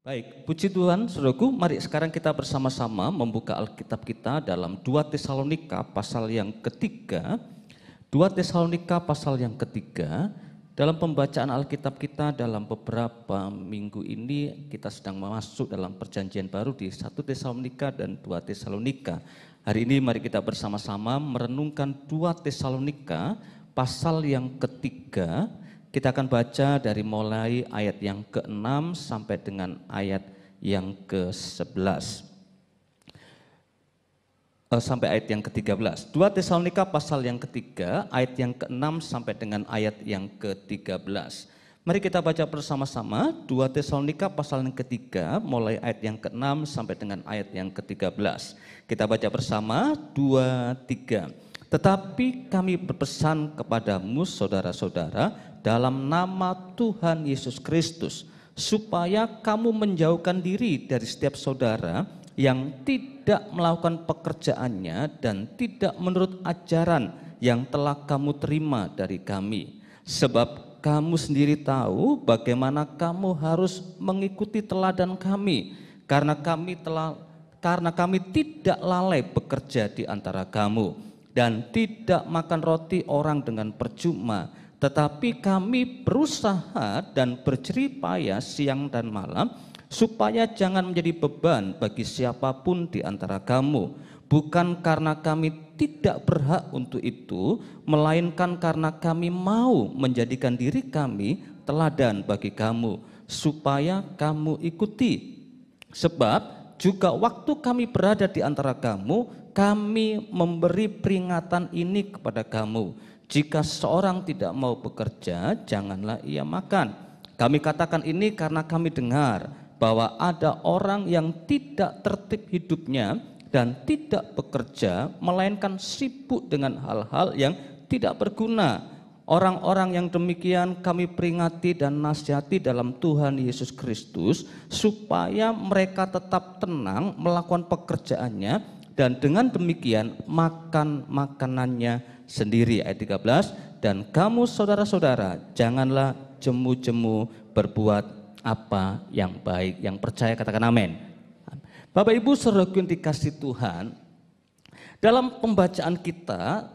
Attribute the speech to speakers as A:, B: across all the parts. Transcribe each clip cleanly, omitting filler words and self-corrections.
A: Baik, puji Tuhan, saudaraku, mari sekarang kita bersama-sama membuka Alkitab kita dalam 2 Tesalonika pasal yang ketiga. 2 Tesalonika pasal yang ketiga, dalam pembacaan Alkitab kita dalam beberapa minggu ini kita sedang masuk dalam perjanjian baru di 1 Tesalonika dan 2 Tesalonika. Hari ini mari kita bersama-sama merenungkan 2 Tesalonika pasal yang ketiga. Kita akan baca dari mulai ayat yang ke-6 sampai dengan ayat yang ke-11. Sampai ayat yang ke-13. 2 Tesalonika pasal yang ketiga, ayat yang ke-6 sampai dengan ayat yang ke-13. Mari kita baca bersama-sama 2 Tesalonika pasal yang ketiga, mulai ayat yang ke-6 sampai dengan ayat yang ke-13. Kita baca bersama, 2, 3. Tetapi kami berpesan kepadamu saudara-saudara, dalam nama Tuhan Yesus Kristus, supaya kamu menjauhkan diri dari setiap saudara yang tidak melakukan pekerjaannya dan tidak menurut ajaran yang telah kamu terima dari kami. Sebab kamu sendiri tahu bagaimana kamu harus mengikuti teladan kami, karena kami tidak lalai bekerja di antara kamu dan tidak makan roti orang dengan percuma. Tetapi kami berusaha dan berjerih payah siang dan malam, supaya jangan menjadi beban bagi siapapun di antara kamu. Bukan karena kami tidak berhak untuk itu, melainkan karena kami mau menjadikan diri kami teladan bagi kamu, supaya kamu ikuti. Sebab juga waktu kami berada di antara kamu, kami memberi peringatan ini kepada kamu. Jika seorang tidak mau bekerja, janganlah ia makan. Kami katakan ini karena kami dengar bahwa ada orang yang tidak tertib hidupnya dan tidak bekerja, melainkan sibuk dengan hal-hal yang tidak berguna. Orang-orang yang demikian kami peringati dan nasihati dalam Tuhan Yesus Kristus, supaya mereka tetap tenang melakukan pekerjaannya, dan dengan demikian makan makanannya sendiri. Ayat 13, dan kamu saudara-saudara janganlah jemu-jemu berbuat apa yang baik. Yang percaya katakan amin. Bapak Ibu saudaraku yang dikasihi Tuhan, dalam pembacaan kita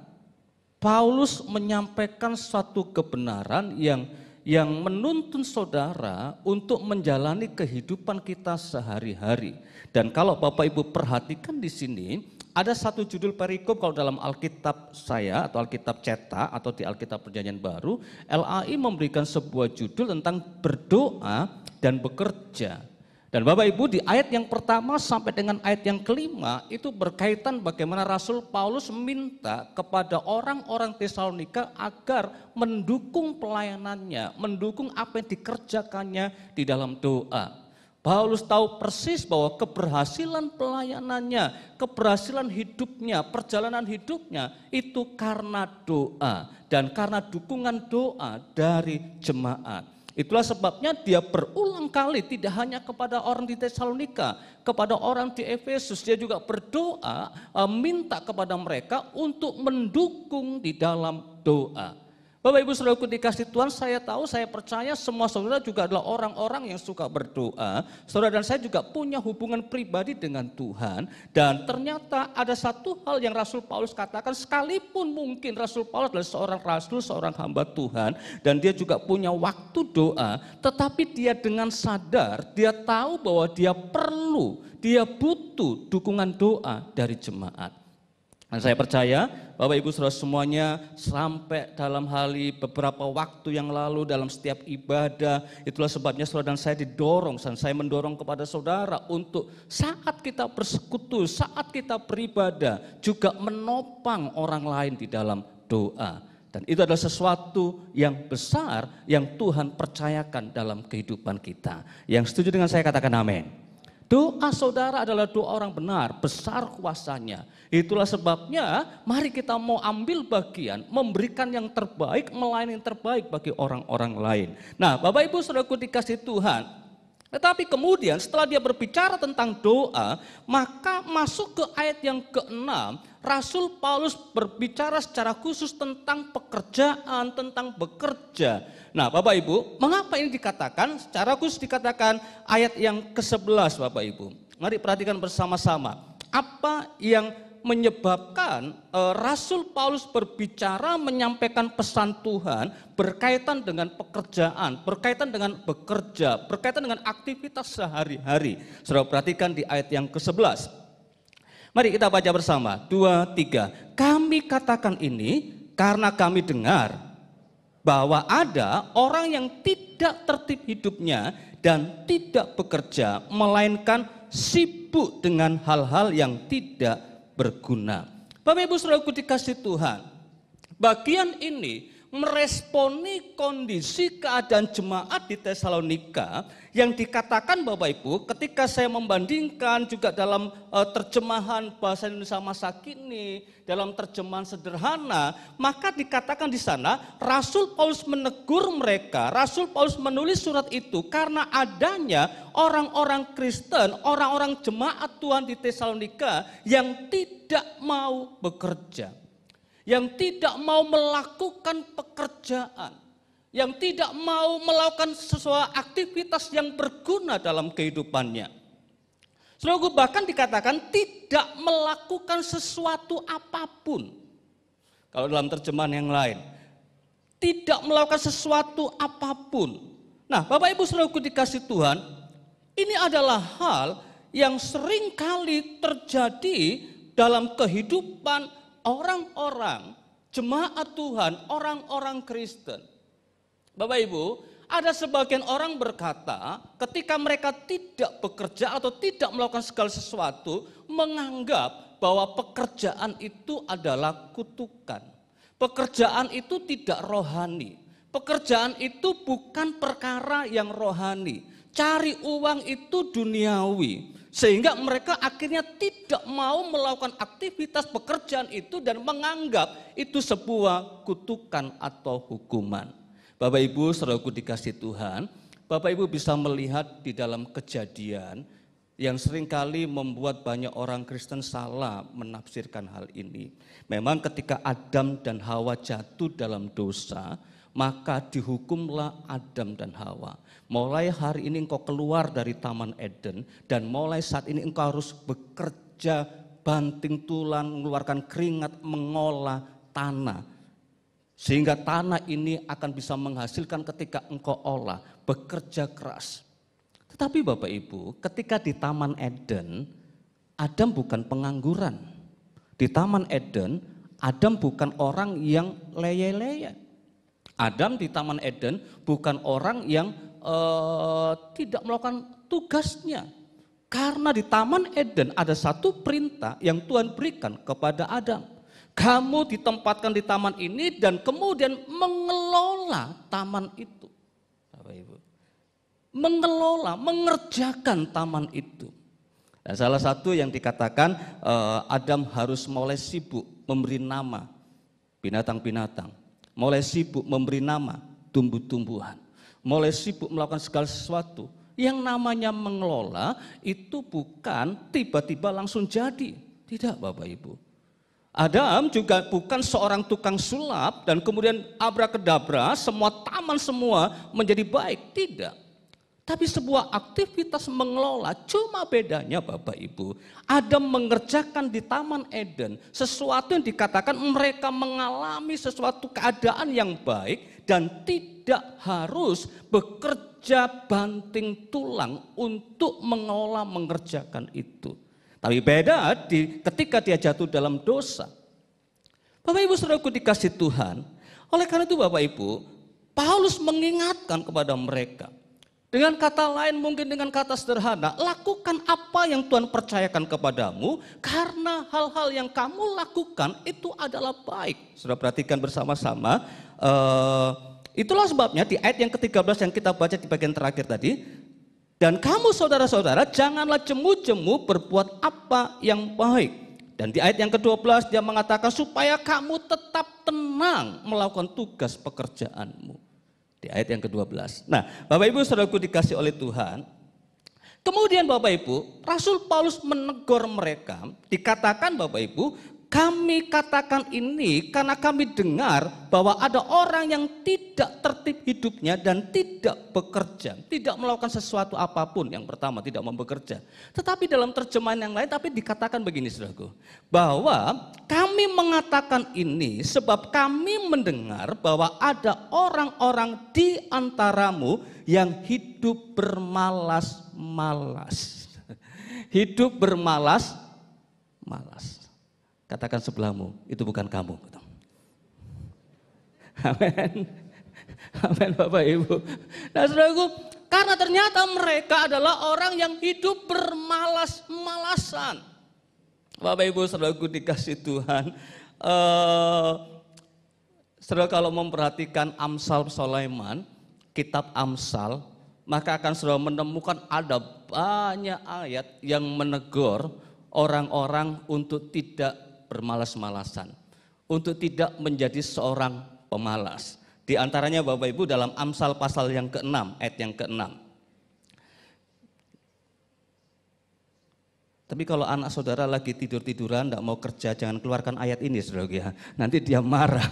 A: Paulus menyampaikan suatu kebenaran yang menuntun saudara untuk menjalani kehidupan kita sehari-hari. Dan kalau Bapak Ibu perhatikan di sini, ada satu judul perikop kalau dalam Alkitab saya atau Alkitab cetak atau di Alkitab Perjanjian Baru, LAI memberikan sebuah judul tentang berdoa dan bekerja. Dan Bapak Ibu di ayat yang pertama sampai dengan ayat yang kelima itu berkaitan bagaimana Rasul Paulus minta kepada orang-orang Tesalonika agar mendukung pelayanannya, mendukung apa yang dikerjakannya di dalam doa. Paulus tahu persis bahwa keberhasilan pelayanannya, keberhasilan hidupnya, perjalanan hidupnya itu karena doa dan karena dukungan doa dari jemaat. Itulah sebabnya dia berulang kali tidak hanya kepada orang di Tesalonika, kepada orang di Efesus, dia juga berdoa minta kepada mereka untuk mendukung di dalam doa. Bapak Ibu saudaraku dikasih Tuhan, saya tahu, saya percaya semua saudara juga adalah orang-orang yang suka berdoa. Saudara dan saya juga punya hubungan pribadi dengan Tuhan. Dan ternyata ada satu hal yang Rasul Paulus katakan, sekalipun mungkin Rasul Paulus adalah seorang rasul, seorang hamba Tuhan, dan dia juga punya waktu doa, tetapi dia dengan sadar, dia tahu bahwa dia perlu, dia butuh dukungan doa dari jemaat. Dan saya percaya Bapak Ibu saudara semuanya sampai dalam beberapa waktu yang lalu dalam setiap ibadah, itulah sebabnya saudara dan saya didorong dan saya mendorong kepada saudara untuk saat kita bersekutu, saat kita beribadah juga menopang orang lain di dalam doa. Dan itu adalah sesuatu yang besar yang Tuhan percayakan dalam kehidupan kita. Yang setuju dengan saya katakan amin. Doa saudara adalah doa orang benar, besar kuasanya. Itulah sebabnya mari kita mau ambil bagian, memberikan yang terbaik, melayani yang terbaik bagi orang-orang lain. Nah Bapak Ibu saudaraku dikasih Tuhan, Tetapi kemudian setelah dia berbicara tentang doa, maka masuk ke ayat yang ke-6, Rasul Paulus berbicara secara khusus tentang pekerjaan, tentang bekerja. Nah Bapak Ibu, mengapa ini dikatakan, secara khusus dikatakan ayat yang ke-11 Bapak Ibu. Mari perhatikan bersama-sama, apa yang menyebabkan Rasul Paulus berbicara menyampaikan pesan Tuhan berkaitan dengan pekerjaan, berkaitan dengan bekerja, berkaitan dengan aktivitas sehari-hari. Saudara perhatikan di ayat yang ke-11. Mari kita baca bersama, 2, 3. Kami katakan ini karena kami dengar bahwa ada orang yang tidak tertib hidupnya dan tidak bekerja, melainkan sibuk dengan hal-hal yang tidak berguna. Bapak Ibu Saudaraku dikasih Tuhan, bagian ini meresponi kondisi keadaan jemaat di Tesalonika yang dikatakan Bapak Ibu, ketika saya membandingkan juga dalam terjemahan bahasa Indonesia masa kini, dalam terjemahan sederhana, maka dikatakan di sana Rasul Paulus menegur mereka, Rasul Paulus menulis surat itu karena adanya orang-orang Kristen, orang-orang jemaat Tuhan di Tesalonika yang tidak mau bekerja, yang tidak mau melakukan pekerjaan, yang tidak mau melakukan sesuatu aktivitas yang berguna dalam kehidupannya. Saudaraku, bahkan dikatakan tidak melakukan sesuatu apapun. Kalau dalam terjemahan yang lain, tidak melakukan sesuatu apapun. Nah, Bapak Ibu Saudaraku dikasih Tuhan, ini adalah hal yang sering kali terjadi dalam kehidupan orang-orang jemaat Tuhan, orang-orang Kristen. Bapak Ibu, ada sebagian orang berkata ketika mereka tidak bekerja atau tidak melakukan segala sesuatu, menganggap bahwa pekerjaan itu adalah kutukan. Pekerjaan itu tidak rohani. Pekerjaan itu bukan perkara yang rohani. Cari uang itu duniawi. Sehingga mereka akhirnya tidak mau melakukan aktivitas pekerjaan itu dan menganggap itu sebuah kutukan atau hukuman. Bapak Ibu saudaraku dikasih Tuhan, Bapak Ibu bisa melihat di dalam Kejadian yang seringkali membuat banyak orang Kristen salah menafsirkan hal ini. Memang ketika Adam dan Hawa jatuh dalam dosa, maka dihukumlah Adam dan Hawa. Mulai hari ini engkau keluar dari Taman Eden dan mulai saat ini engkau harus bekerja banting tulang, mengeluarkan keringat, mengolah tanah. Sehingga tanah ini akan bisa menghasilkan ketika engkau olah, bekerja keras. Tetapi Bapak Ibu, ketika di Taman Eden, Adam bukan pengangguran. Di Taman Eden, Adam bukan orang yang leye-leye. Adam di Taman Eden bukan orang yang tidak melakukan tugasnya. Karena di Taman Eden ada satu perintah yang Tuhan berikan kepada Adam. Kamu ditempatkan di taman ini dan kemudian mengelola taman itu. Bapak Ibu, mengelola, mengerjakan taman itu. Dan salah satu yang dikatakan Adam harus mulai sibuk memberi nama binatang-binatang, mulai sibuk memberi nama tumbuh-tumbuhan, mulai sibuk melakukan segala sesuatu. Yang namanya mengelola itu bukan tiba-tiba langsung jadi. Tidak Bapak Ibu. Adam juga bukan seorang tukang sulap dan kemudian abrakadabra semua taman semua menjadi baik. Tidak. Tapi sebuah aktivitas mengelola, cuma bedanya Bapak Ibu. Adam mengerjakan di Taman Eden sesuatu yang dikatakan mereka mengalami sesuatu keadaan yang baik dan tidak harus bekerja banting tulang untuk mengelola mengerjakan itu. Tapi beda ketika dia jatuh dalam dosa. Bapak Ibu saudaraku dikasih Tuhan. Oleh karena itu Bapak Ibu, Paulus mengingatkan kepada mereka. Dengan kata lain mungkin dengan kata sederhana, lakukan apa yang Tuhan percayakan kepadamu. Karena hal-hal yang kamu lakukan itu adalah baik. Sudah perhatikan bersama-sama. Itulah sebabnya di ayat yang ke-13 yang kita baca di bagian terakhir tadi. Dan kamu saudara-saudara janganlah jemu-jemu berbuat apa yang baik. Dan di ayat yang ke-12 dia mengatakan supaya kamu tetap tenang melakukan tugas pekerjaanmu. Di ayat yang ke-12. Nah Bapak Ibu saudaraku dikasih oleh Tuhan. Kemudian Bapak Ibu, Rasul Paulus menegur mereka, dikatakan Bapak Ibu, kami katakan ini karena kami dengar bahwa ada orang yang tidak tertib hidupnya dan tidak bekerja, tidak melakukan sesuatu apapun. Yang pertama, tidak mau bekerja. Tetapi dalam terjemahan yang lain tapi dikatakan begini saudaraku, bahwa kami mengatakan ini sebab kami mendengar bahwa ada orang-orang di antaramu yang hidup bermalas-malas. Hidup bermalas-malas. Katakan sebelahmu, itu bukan kamu. Amin. Amin Bapak Ibu. Nah saudaraku, karena ternyata mereka adalah orang yang hidup bermalas-malasan. Bapak Ibu saudaraku dikasih Tuhan. Saudara kalau memperhatikan Amsal Sulaiman, kitab Amsal, maka akan saudara menemukan ada banyak ayat yang menegur orang-orang untuk tidak bermalas-malasan, untuk tidak menjadi seorang pemalas. Di antaranya Bapak Ibu dalam Amsal pasal yang ke-6, ayat yang ke-6. Tapi kalau anak saudara lagi tidur-tiduran, tidak mau kerja, jangan keluarkan ayat ini saudara ya. Nanti dia marah.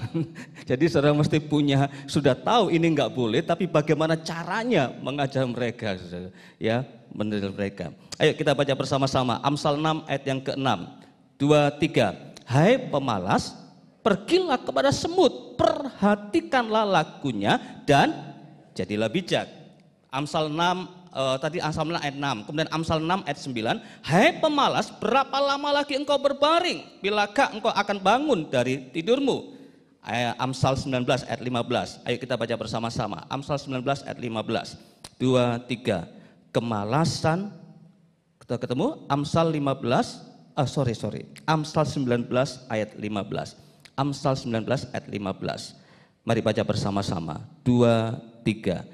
A: Jadi saudara mesti punya, sudah tahu ini enggak boleh, tapi bagaimana caranya mengajar mereka saudara, ya, mendidik mereka. Ayo kita baca bersama-sama Amsal 6 ayat yang ke-6. 2, 3. Hai pemalas, pergilah kepada semut, perhatikanlah lakunya dan jadilah bijak. Amsal 6 tadi Amsal 6 ayat 6, kemudian Amsal 6 ayat 9. Hai pemalas, berapa lama lagi engkau berbaring? Bilakah engkau akan bangun dari tidurmu? Amsal 19 ayat 15. Ayo kita baca bersama-sama. Amsal 19 ayat 15. 2, 3. Kemalasan, kita ketemu Amsal 15. Amsal 19 ayat 15. Amsal 19 ayat 15. Mari baca bersama-sama. 2, 3.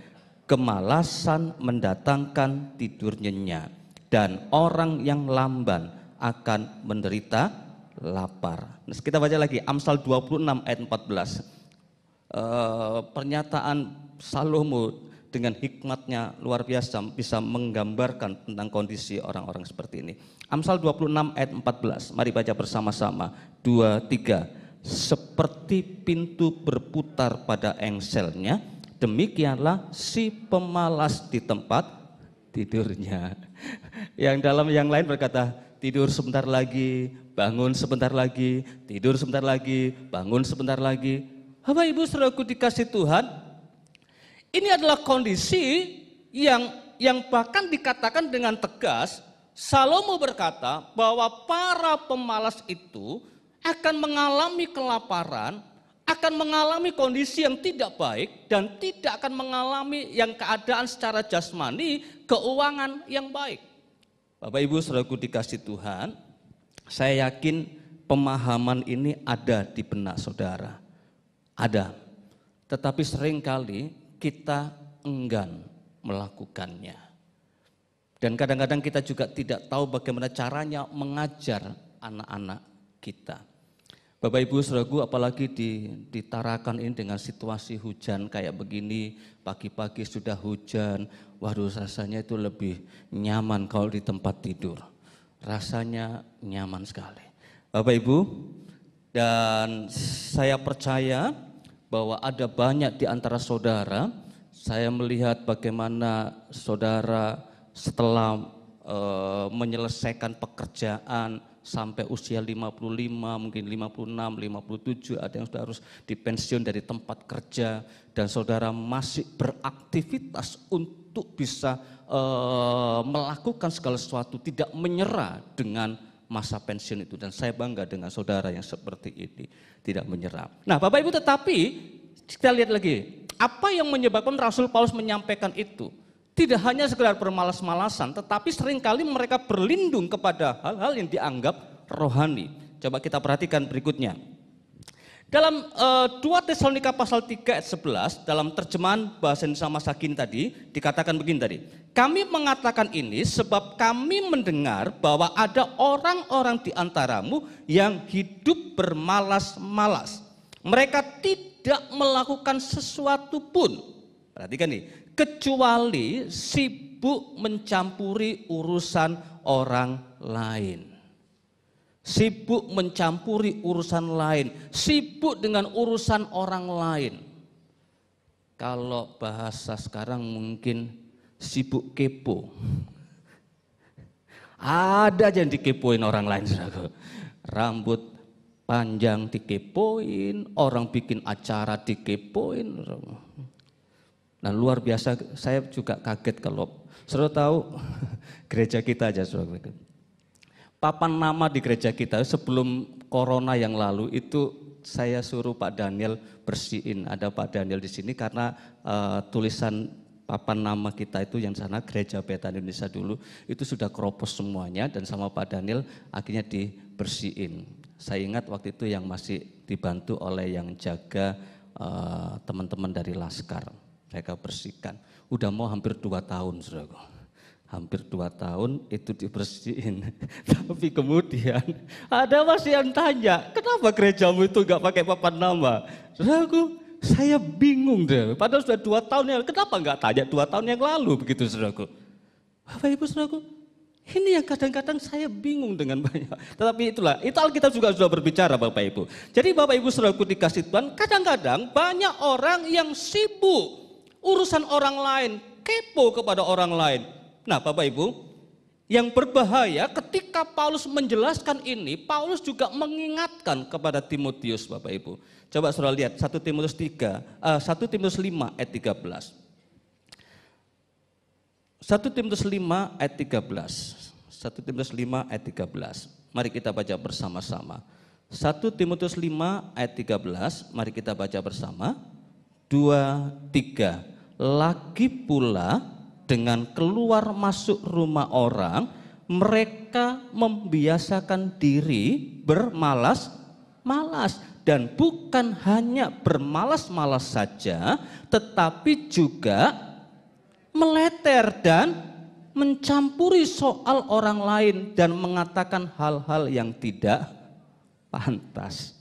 A: Kemalasan mendatangkan tidur nyenyak, dan orang yang lamban akan menderita lapar. Nah, kita baca lagi Amsal 26 ayat 14. Pernyataan Salomo dengan hikmatnya luar biasa bisa menggambarkan tentang kondisi orang-orang seperti ini. Amsal 26 ayat 14, mari baca bersama-sama. 2, 3. Seperti pintu berputar pada engselnya, demikianlah si pemalas di tempat tidurnya. Yang dalam yang lain berkata, tidur sebentar lagi, bangun sebentar lagi, tidur sebentar lagi, bangun sebentar lagi. Bapak Ibu saudaraku dikasih Tuhan, ini adalah kondisi yang bahkan dikatakan dengan tegas. Salomo berkata bahwa para pemalas itu akan mengalami kelaparan, akan mengalami kondisi yang tidak baik, dan tidak akan mengalami yang keadaan secara jasmani, keuangan yang baik. Bapak Ibu saudaraku dikasih Tuhan, saya yakin pemahaman ini ada di benak saudara. Ada, tetapi seringkali kita enggan melakukannya. Dan kadang-kadang kita juga tidak tahu bagaimana caranya mengajar anak-anak kita. Bapak Ibu saudaraku, apalagi di Tarakan ini dengan situasi hujan kayak begini, pagi-pagi sudah hujan, waduh rasanya itu lebih nyaman kalau di tempat tidur. Rasanya nyaman sekali. Bapak Ibu, dan saya percaya bahwa ada banyak di antara saudara, saya melihat bagaimana saudara setelah menyelesaikan pekerjaan sampai usia 55, mungkin 56, 57, ada yang sudah harus dipensiun dari tempat kerja, dan saudara masih beraktivitas untuk bisa melakukan segala sesuatu, tidak menyerah dengan masa pensiun itu. Dan saya bangga dengan saudara yang seperti ini, tidak menyerah. Nah Bapak Ibu, tetapi kita lihat lagi, apa yang menyebabkan Rasul Paulus menyampaikan itu? Tidak hanya sekedar bermalas-malasan, tetapi seringkali mereka berlindung kepada hal-hal yang dianggap rohani. Coba kita perhatikan berikutnya. Dalam 2 Tesalonika pasal 3 ayat 11, dalam terjemahan bahasa Indonesia masa kini tadi, dikatakan begini tadi. Kami mengatakan ini sebab kami mendengar bahwa ada orang-orang di antaramu yang hidup bermalas-malas. Mereka tidak melakukan sesuatu pun, perhatikan nih, kecuali si sibuk mencampuri urusan orang lain. Sibuk mencampuri urusan lain, sibuk dengan urusan orang lain. Kalau bahasa sekarang mungkin sibuk kepo. Ada aja yang dikepoin orang lain, saudaraku. Rambut panjang dikepoin, orang bikin acara dikepoin. Nah, luar biasa, saya juga kaget kalau saudara tahu gereja kita aja, saudara. Papan nama di gereja kita sebelum corona yang lalu itu saya suruh Pak Daniel bersihin. Ada Pak Daniel di sini karena tulisan papan nama kita itu yang sana Gereja Beta Indonesia dulu itu sudah keropos semuanya, dan sama Pak Daniel akhirnya dibersihin. Saya ingat waktu itu yang masih dibantu oleh yang jaga teman-teman dari Laskar. Mereka bersihkan. Udah mau hampir 2 tahun, saudaraku. Hampir 2 tahun itu dibersihin. Tapi kemudian ada masih yang tanya, kenapa gerejamu itu enggak pakai papan nama? Saudaraku, saya bingung deh. Padahal sudah 2 tahun yang lalu, kenapa enggak tanya 2 tahun yang lalu begitu, saudaraku? Bapak Ibu saudaraku, ini yang kadang-kadang saya bingung dengan banyak. Tetapi itulah, itu Alkitab juga sudah berbicara Bapak Ibu. Jadi Bapak Ibu saudaraku dikasih Tuhan, kadang-kadang banyak orang yang sibuk urusan orang lain, kepo kepada orang lain. Nah Bapak Ibu, yang berbahaya ketika Paulus menjelaskan ini, Paulus juga mengingatkan kepada Timotius Bapak Ibu. Coba saudara lihat 1 Timotius 5 ayat 13. 1 Timotius 5 ayat 13. 1 Timotius 5 ayat 13. Mari kita baca bersama-sama. 1 Timotius 5 ayat 13, mari kita baca bersama. 2, 3. Lagi pula dengan keluar masuk rumah orang, mereka membiasakan diri bermalas-malas. Dan bukan hanya bermalas-malas saja, tetapi juga meleter dan mencampuri soal orang lain dan mengatakan hal-hal yang tidak pantas.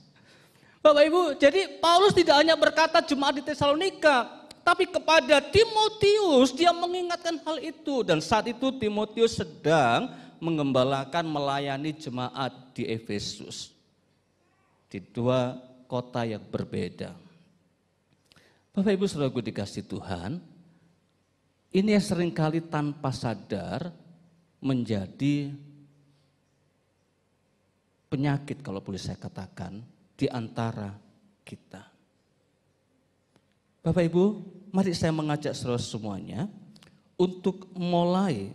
A: Bapak Ibu, jadi Paulus tidak hanya berkata jemaat di Tesalonika, tapi kepada Timotius dia mengingatkan hal itu. Dan saat itu Timotius sedang mengembalakan melayani jemaat di Efesus. Di 2 kota yang berbeda. Bapak Ibu saudaraku dikasih Tuhan, ini yang seringkali tanpa sadar menjadi penyakit kalau boleh saya katakan di antara kita. Bapak Ibu, mari saya mengajak saudara semuanya untuk mulai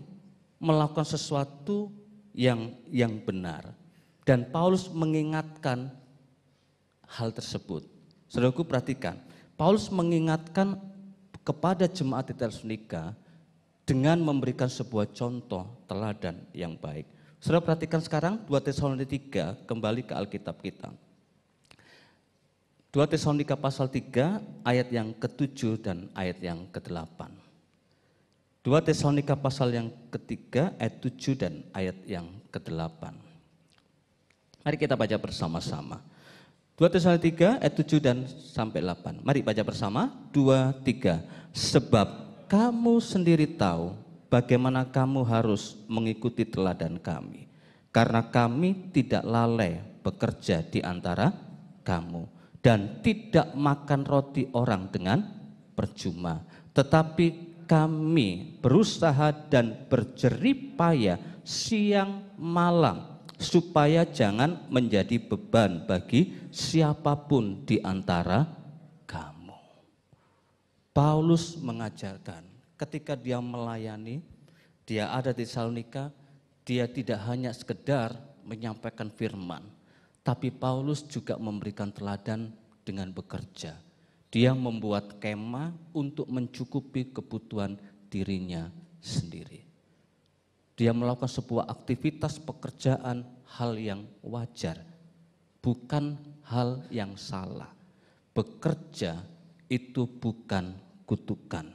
A: melakukan sesuatu yang benar. Dan Paulus mengingatkan hal tersebut. Saudaraku perhatikan, Paulus mengingatkan kepada jemaat di Tesalonika dengan memberikan sebuah contoh teladan yang baik. Saudara perhatikan sekarang 2 Tesalonika 3, kembali ke Alkitab kita. 2 Tesalonika pasal 3 ayat yang ke-7 dan ayat yang ke-8. 2 Tesalonika pasal yang ketiga ayat 7 dan ayat yang ke-8. Mari kita baca bersama-sama. 2 Tesalonika 3 ayat 7 dan sampai 8. Mari baca bersama. 2, 3. Sebab kamu sendiri tahu bagaimana kamu harus mengikuti teladan kami. Karena kami tidak lalai bekerja di antara kamu. Dan tidak makan roti orang dengan percuma. Tetapi kami berusaha dan berjeripaya siang malam, supaya jangan menjadi beban bagi siapapun di antara kamu. Paulus mengajarkan ketika dia melayani, dia ada di Tesalonika, dia tidak hanya sekedar menyampaikan firman, tapi Paulus juga memberikan teladan dengan bekerja. Dia membuat kemah untuk mencukupi kebutuhan dirinya sendiri. Dia melakukan sebuah aktivitas pekerjaan, hal yang wajar, bukan hal yang salah. Bekerja itu bukan kutukan.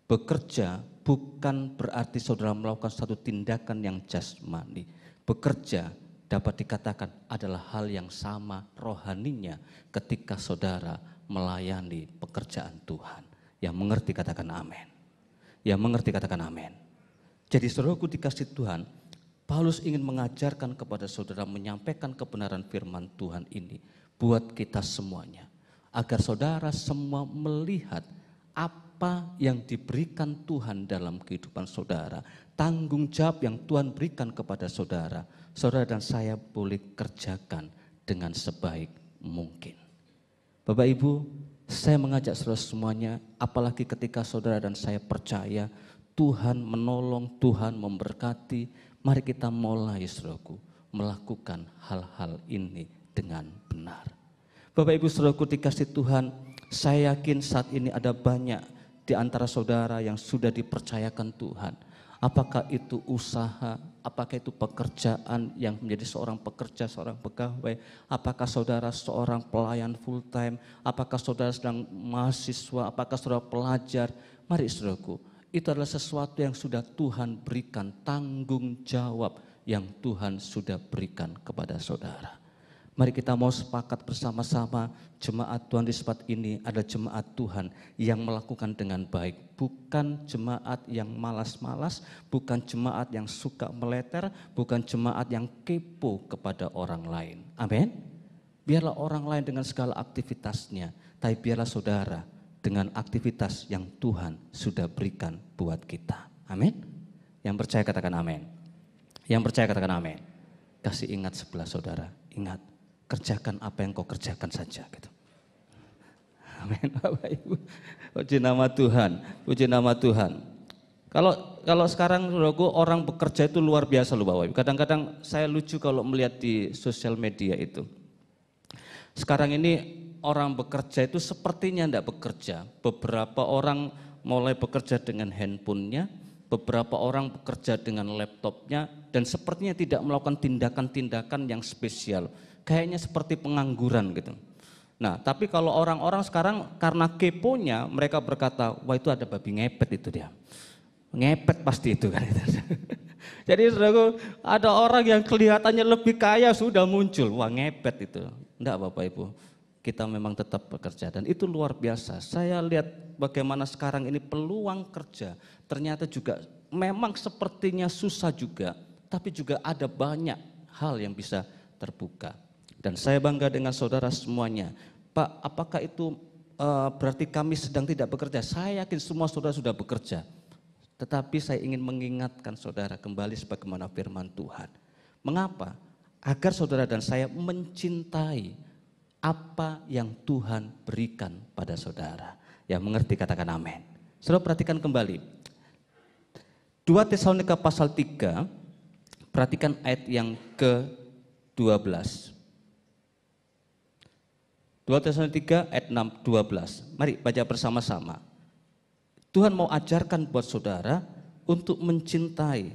A: Bekerja bukan berarti saudara melakukan satu tindakan yang jasmani. Bekerja dapat dikatakan adalah hal yang sama rohaninya ketika saudara melayani pekerjaan Tuhan. Yang mengerti katakan amin. Yang mengerti katakan amin. Jadi saudaraku dikasih Tuhan, Paulus ingin mengajarkan kepada saudara, menyampaikan kebenaran firman Tuhan ini buat kita semuanya. Agar saudara semua melihat apa yang diberikan Tuhan dalam kehidupan saudara. Tanggung jawab yang Tuhan berikan kepada saudara. Saudara dan saya boleh kerjakan dengan sebaik mungkin. Bapak Ibu, saya mengajak saudara semuanya, apalagi ketika saudara dan saya percaya Tuhan menolong, Tuhan memberkati. Mari kita mulai saudaraku melakukan hal-hal ini dengan benar. Bapak Ibu saudaraku dikasih Tuhan, saya yakin saat ini ada banyak di antara saudara yang sudah dipercayakan Tuhan. Apakah itu usaha, apakah itu pekerjaan yang menjadi seorang pekerja, seorang pegawai, apakah saudara seorang pelayan full time, apakah saudara sedang mahasiswa, apakah saudara pelajar. Mari saudaraku, itu adalah sesuatu yang sudah Tuhan berikan, tanggung jawab yang Tuhan sudah berikan kepada saudara. Mari kita mau sepakat bersama-sama, jemaat Tuhan di tempat ini adalah jemaat Tuhan yang melakukan dengan baik. Bukan jemaat yang malas-malas, bukan jemaat yang suka meleter, bukan jemaat yang kepo kepada orang lain. Amin. Biarlah orang lain dengan segala aktivitasnya, tapi biarlah saudara dengan aktivitas yang Tuhan sudah berikan buat kita. Amin. Yang percaya katakan amin. Yang percaya katakan amin. Kasih ingat sebelah saudara, ingat. Kerjakan apa yang kau kerjakan saja gitu. Amin Bapak Ibu. Puji nama Tuhan, puji nama Tuhan. Kalau sekarang orang bekerja itu luar biasa loh Bapak Ibu. Kadang-kadang saya lucu kalau melihat di sosial media itu. Sekarang ini orang bekerja itu sepertinya tidak bekerja. Beberapa orang mulai bekerja dengan handphonenya, beberapa orang bekerja dengan laptopnya, dan sepertinya tidak melakukan tindakan-tindakan yang spesial. Kayaknya seperti pengangguran gitu. Nah, tapi kalau orang-orang sekarang karena keponya mereka berkata, wah itu ada babi ngepet itu dia. Ngepet pasti itu kan. Jadi saudaraku, ada orang yang kelihatannya lebih kaya sudah muncul, wah ngepet itu. Enggak Bapak Ibu, kita memang tetap bekerja dan itu luar biasa. Saya lihat bagaimana sekarang ini peluang kerja ternyata juga memang sepertinya susah juga, tapi juga ada banyak hal yang bisa terbuka. Dan saya bangga dengan saudara semuanya. Pak, apakah itu berarti kami sedang tidak bekerja? Saya yakin semua saudara sudah bekerja. Tetapi saya ingin mengingatkan saudara kembali sebagaimana firman Tuhan. Mengapa? Agar saudara dan saya mencintai apa yang Tuhan berikan pada saudara. Yang mengerti katakan amin. Saudara perhatikan kembali. 2 Tesalonika pasal 3, perhatikan ayat yang ke-12. 2 Tesalonika 3 ayat 12. Mari baca bersama-sama. Tuhan mau ajarkan buat saudara untuk mencintai,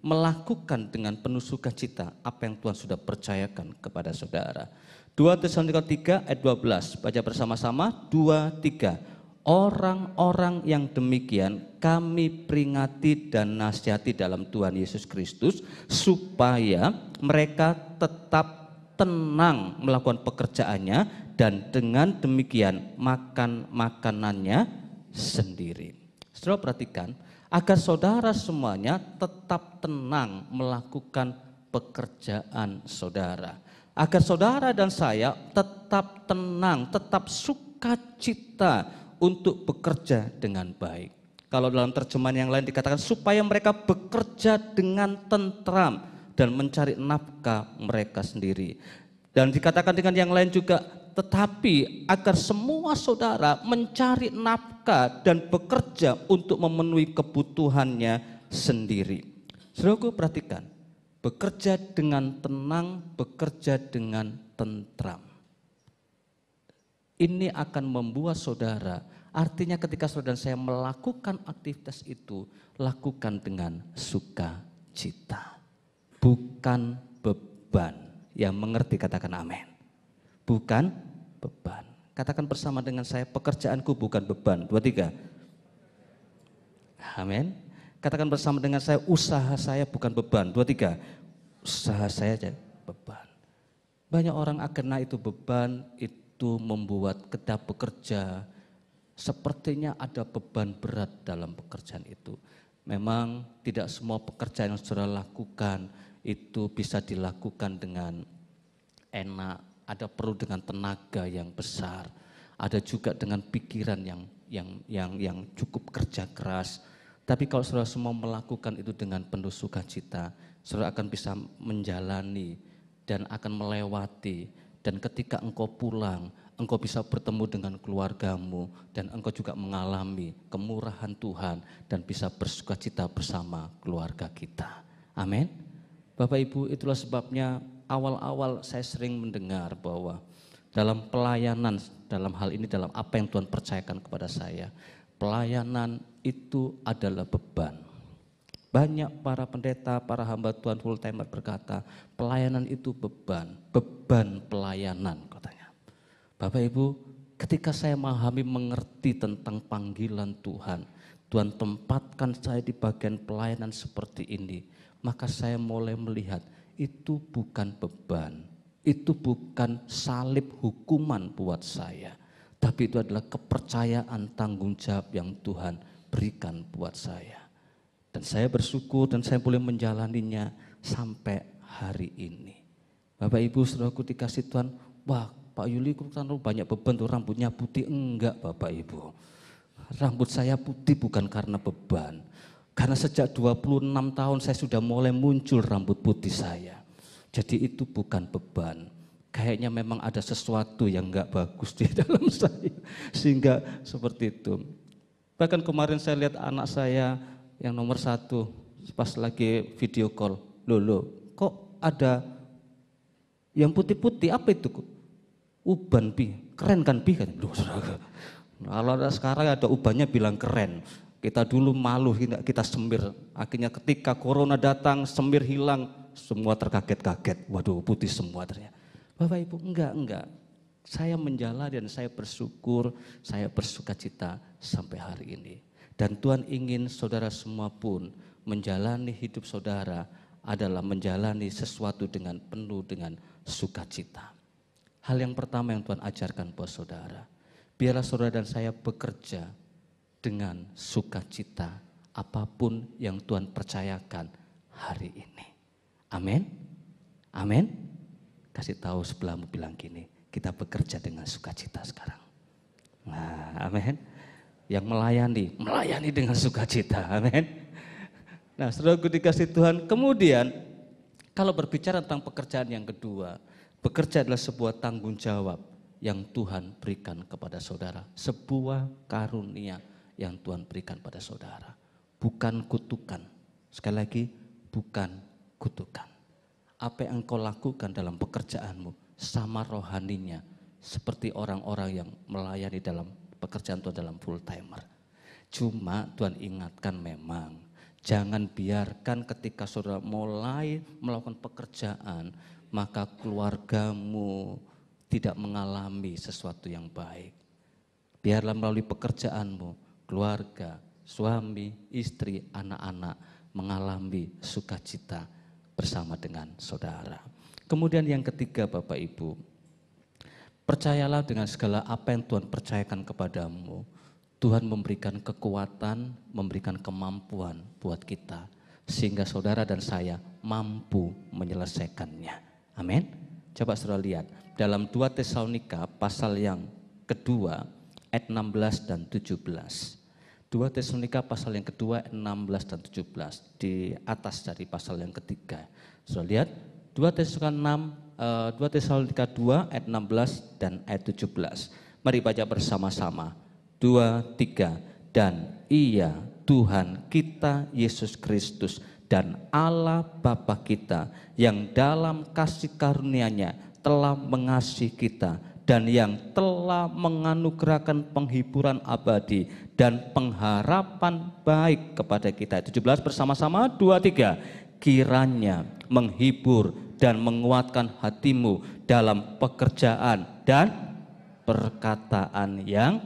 A: melakukan dengan penuh sukacita apa yang Tuhan sudah percayakan kepada saudara. 2 Tesalonika 3 ayat 12. Baca bersama-sama. 2, 3. Orang-orang yang demikian kami peringati dan nasihati dalam Tuhan Yesus Kristus supaya mereka tetap tenang melakukan pekerjaannya dan dengan demikian makan makanannya sendiri. Saudara perhatikan, agar saudara semuanya tetap tenang melakukan pekerjaan saudara. Agar saudara dan saya tetap tenang, tetap sukacita untuk bekerja dengan baik. Kalau dalam terjemahan yang lain dikatakan supaya mereka bekerja dengan tentram dan mencari nafkah mereka sendiri. Dan dikatakan dengan yang lain juga, tetapi agar semua saudara mencari nafkah dan bekerja untuk memenuhi kebutuhannya sendiri. Saudaraku perhatikan, bekerja dengan tenang, bekerja dengan tentram. Ini akan membuat saudara, artinya ketika saudara dan saya melakukan aktivitas itu, lakukan dengan sukacita, bukan beban. Yang mengerti katakan amin. Bukan beban. Katakan bersama dengan saya, pekerjaanku bukan beban. 2, 3. Amin. Katakan bersama dengan saya, usaha saya bukan beban. 2, 3. Usaha saya jadi beban. Banyak orang karena itu beban, itu membuat kita bekerja sepertinya ada beban berat dalam pekerjaan itu. Memang tidak semua pekerjaan yang saudara lakukan itu bisa dilakukan dengan enak, ada perlu dengan tenaga yang besar, ada juga dengan pikiran yang cukup kerja keras. Tapi kalau saudara semua melakukan itu dengan penuh sukacita, saudara akan bisa menjalani dan akan melewati. Dan ketika engkau pulang, engkau bisa bertemu dengan keluargamu dan engkau juga mengalami kemurahan Tuhan dan bisa bersukacita bersama keluarga kita. Amin. Bapak Ibu, itulah sebabnya awal-awal saya sering mendengar bahwa dalam pelayanan, dalam hal ini dalam apa yang Tuhan percayakan kepada saya, pelayanan itu adalah beban. Banyak para pendeta, para hamba Tuhan full timer berkata, pelayanan itu beban pelayanan katanya. Bapak Ibu, ketika saya memahami mengerti tentang panggilan Tuhan, Tuhan tempatkan saya di bagian pelayanan seperti ini, maka saya mulai melihat itu bukan beban, itu bukan salib hukuman buat saya, tapi itu adalah kepercayaan tanggung jawab yang Tuhan berikan buat saya. Dan saya bersyukur dan saya boleh menjalaninya sampai hari ini. Bapak Ibu saudaraku dikasih Tuhan, wah Pak Yuli kan banyak beban tuh, rambutnya putih. Enggak Bapak Ibu, rambut saya putih bukan karena beban. Karena sejak 26 tahun saya sudah mulai muncul rambut putih saya. Jadi itu bukan beban. Kayaknya memang ada sesuatu yang enggak bagus di dalam saya. Sehingga seperti itu. Bahkan kemarin saya lihat anak saya yang nomor 1 pas lagi video call. Loh, kok ada yang putih-putih, apa itu? Uban Pi, keren kan Pi? Loh, kalau sekarang ada ubannya bilang keren. Kita dulu malu, kita semir. Akhirnya ketika corona datang, semir hilang, semua terkaget-kaget. Waduh, putih semua ternyata. Bapak Ibu, enggak. Saya menjalani dan saya bersyukur, saya bersukacita sampai hari ini. Dan Tuhan ingin saudara semua pun menjalani hidup saudara adalah menjalani sesuatu dengan penuh dengan sukacita. Hal yang pertama yang Tuhan ajarkan buat saudara, biarlah saudara dan saya bekerja dengan sukacita apapun yang Tuhan percayakan hari ini. Amin. Amin. Kasih tahu sebelahmu, bilang gini, kita bekerja dengan sukacita sekarang. Nah, amin. Yang melayani dengan sukacita. Amin. Nah, saudaraku dikasih Tuhan, kemudian kalau berbicara tentang pekerjaan yang kedua, bekerja adalah sebuah tanggung jawab yang Tuhan berikan kepada saudara, sebuah karunia yang Tuhan berikan pada saudara, bukan kutukan. Sekali lagi, bukan kutukan. Apa yang engkau lakukan dalam pekerjaanmu sama rohaninya seperti orang-orang yang melayani dalam pekerjaan Tuhan dalam full timer. Cuma Tuhan ingatkan memang jangan biarkan ketika saudara mulai melakukan pekerjaan maka keluargamu tidak mengalami sesuatu yang baik. Biarlah melalui pekerjaanmu keluarga, suami, istri, anak-anak mengalami sukacita bersama dengan saudara. Kemudian yang ketiga Bapak Ibu, percayalah dengan segala apa yang Tuhan percayakan kepadamu, Tuhan memberikan kekuatan, memberikan kemampuan buat kita, sehingga saudara dan saya mampu menyelesaikannya. Amin. Coba saudara lihat, dalam 2 Tesalonika pasal yang kedua, ayat 16 dan 17. 2 Tesalonika pasal yang kedua, ayat 16 dan 17, di atas dari pasal yang ketiga. Saudara lihat, 2 Tesalonika 2 ayat 16 dan ayat 17. Mari baca bersama-sama. 2, 3. Dan Ia Tuhan kita Yesus Kristus dan Allah Bapa kita yang dalam kasih karunia-Nya telah mengasihi kita dan yang telah menganugerahkan penghiburan abadi dan pengharapan baik kepada kita. 17 bersama-sama, 2, 3. Kiranya menghibur dan menguatkan hatimu dalam pekerjaan dan perkataan yang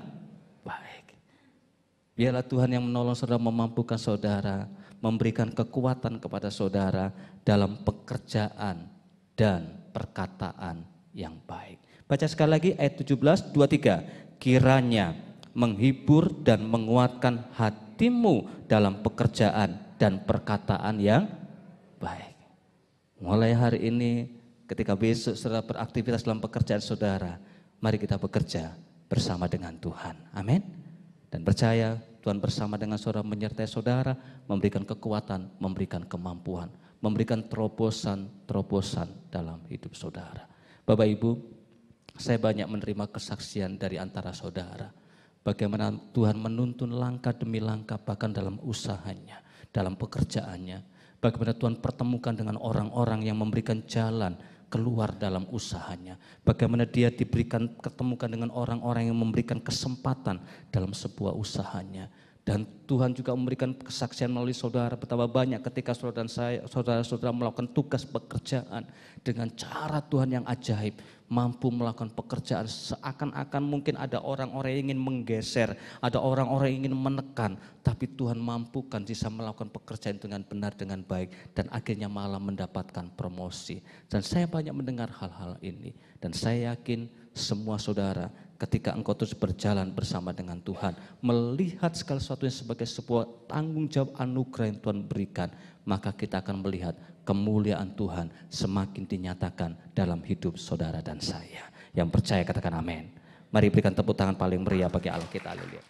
A: baik. Biarlah Tuhan yang menolong saudara, memampukan saudara, memberikan kekuatan kepada saudara dalam pekerjaan dan perkataan yang baik. Baca sekali lagi ayat 17, 2, 3. Kiranya menghibur dan menguatkan hati hatimu dalam pekerjaan dan perkataan yang baik. Mulai hari ini, ketika besok saudara beraktivitas dalam pekerjaan saudara, mari kita bekerja bersama dengan Tuhan. Amin. Dan percaya Tuhan bersama dengan saudara, menyertai saudara, memberikan kekuatan, memberikan kemampuan, memberikan terobosan dalam hidup saudara. Bapak Ibu, saya banyak menerima kesaksian dari antara saudara. Bagaimana Tuhan menuntun langkah demi langkah bahkan dalam usahanya, dalam pekerjaannya. Bagaimana Tuhan pertemukan dengan orang-orang yang memberikan jalan keluar dalam usahanya. Bagaimana dia ketemukan dengan orang-orang yang memberikan kesempatan dalam sebuah usahanya. Dan Tuhan juga memberikan kesaksian melalui saudara betapa banyak ketika saudara dan saya, saudara-saudara melakukan tugas pekerjaan dengan cara Tuhan yang ajaib, mampu melakukan pekerjaan seakan-akan mungkin ada orang-orang yang ingin menggeser, ada orang-orang yang ingin menekan, tapi Tuhan mampukan bisa melakukan pekerjaan dengan benar, dengan baik, dan akhirnya malah mendapatkan promosi. Dan saya banyak mendengar hal-hal ini, dan saya yakin semua saudara ketika engkau terus berjalan bersama dengan Tuhan, melihat segala sesuatunya sebagai sebuah tanggung jawab anugerah yang Tuhan berikan, maka kita akan melihat kemuliaan Tuhan semakin dinyatakan dalam hidup saudara dan saya. Yang percaya katakan amin. Mari berikan tepuk tangan paling meriah bagi Allah kita. Haleluya.